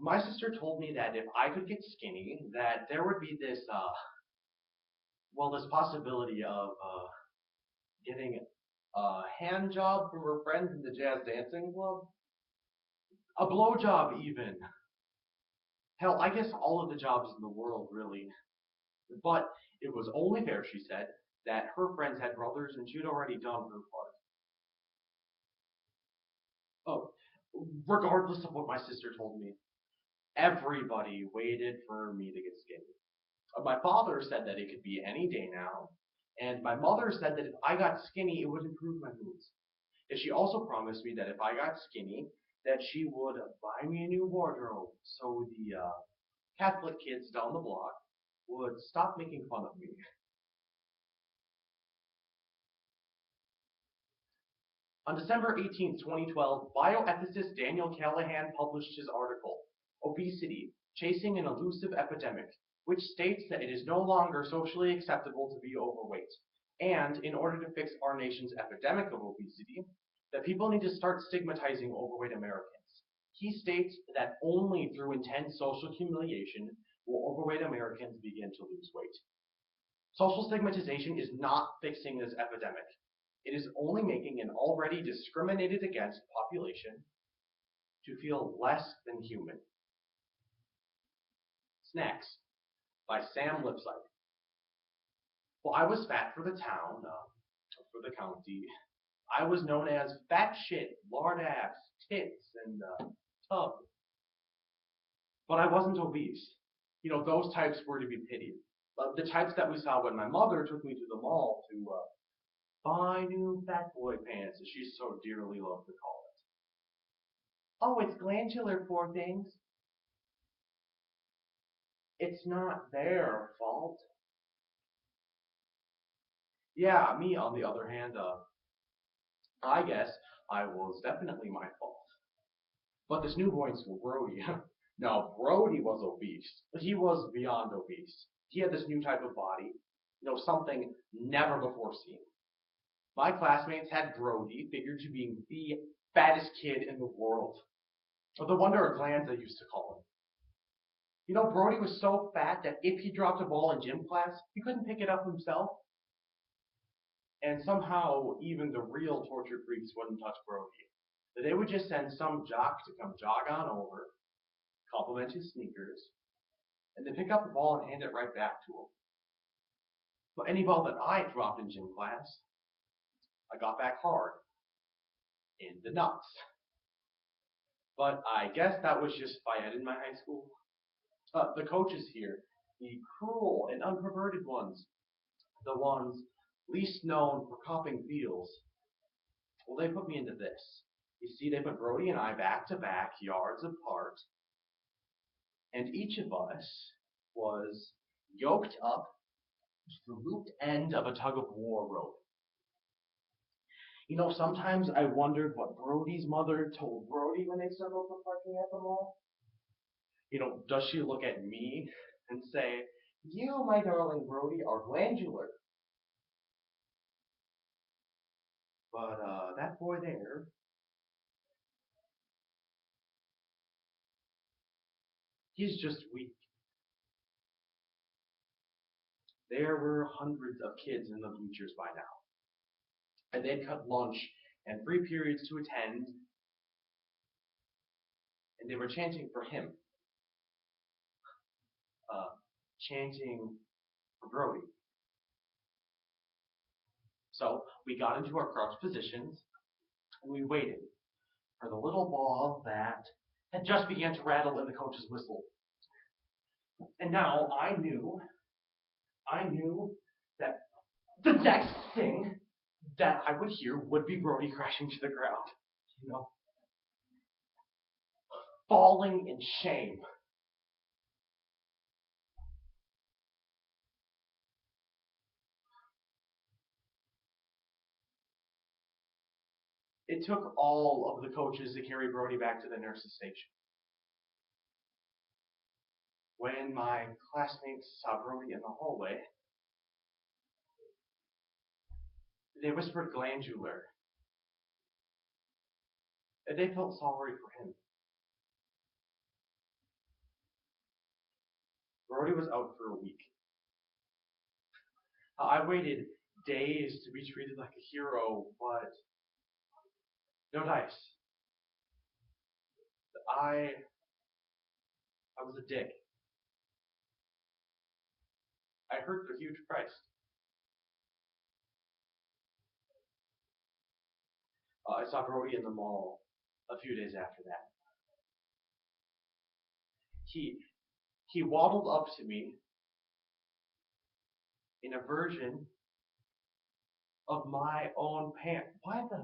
My sister told me that if I could get skinny, that there would be this possibility of getting a hand job from her friends in the jazz dancing club, a blow job even. Hell, I guess all of the jobs in the world really. But it was only fair, she said, that her friends had brothers and she'd already done her part. Oh, regardless of what my sister told me, everybody waited for me to get skinny. My father said that it could be any day now, and my mother said that if I got skinny, it would improve my moods. And she also promised me that if I got skinny, that she would buy me a new wardrobe, so the Catholic kids down the block would stop making fun of me. On December 18th, 2012, bioethicist Daniel Callahan published his article, Obesity, Chasing an Elusive Epidemic, which states that it is no longer socially acceptable to be overweight. And in order to fix our nation's epidemic of obesity, that people need to start stigmatizing overweight Americans. He states that only through intense social humiliation will overweight Americans begin to lose weight. Social stigmatization is not fixing this epidemic. It is only making an already discriminated against population to feel less than human. Snacks by Sam Lipsyte. Well, I was fat for the town, for the county. I was known as fat shit, lard ass, tits, and tub. But I wasn't obese. You know, those types were to be pitied. The types that we saw when my mother took me to the mall to buy new fat boy pants, as she so dearly loved to call it. Oh, it's glandular, poor things. It's not their fault. Yeah, me, on the other hand, I guess I was definitely my fault. But this new boy in school, Brody, now Brody was obese, but he was beyond obese. He had this new type of body, something never before seen. My classmates had Brody figured to be the fattest kid in the world. Or the wonder of glands, I used to call him. Brody was so fat that if he dropped a ball in gym class, he couldn't pick it up himself. And somehow, even the real torture freaks wouldn't touch Brody. That they would just send some jock to come jog on over, compliment his sneakers, and then pick up the ball and hand it right back to him. But any ball that I dropped in gym class, I got back hard in the nuts. But I guess that was just Fayette in my high school. The coaches here, the cruel and unperverted ones, the ones least known for copping feels, well, they put me into this. You see, they put Brody and I back to back, yards apart, and each of us was yoked up to the looped end of a tug of war rope. Sometimes I wondered what Brody's mother told Brody when they settled for parking at the mall. Does she look at me and say, "You, my darling Brody, are glandular"? But that boy there, he's just weak. There were hundreds of kids in the bleachers by now, and they'd cut lunch and free periods to attend, and they were chanting for him, chanting for Brody. So we got into our crouched positions, and we waited for the little ball that had just began to rattle in the coach's whistle. And now I knew that the next thing that I would hear would be Brody crashing to the ground, you know, falling in shame. It took all of the coaches to carry Brody back to the nurse's station. When my classmates saw Brody in the hallway, they whispered glandular. And they felt sorry for him. Brody was out for a week. I waited days to be treated like a hero, but no dice. I I was a dick. I heard a huge price. I saw Brody in the mall a few days after that. He he waddled up to me in a version of my own pants. Why the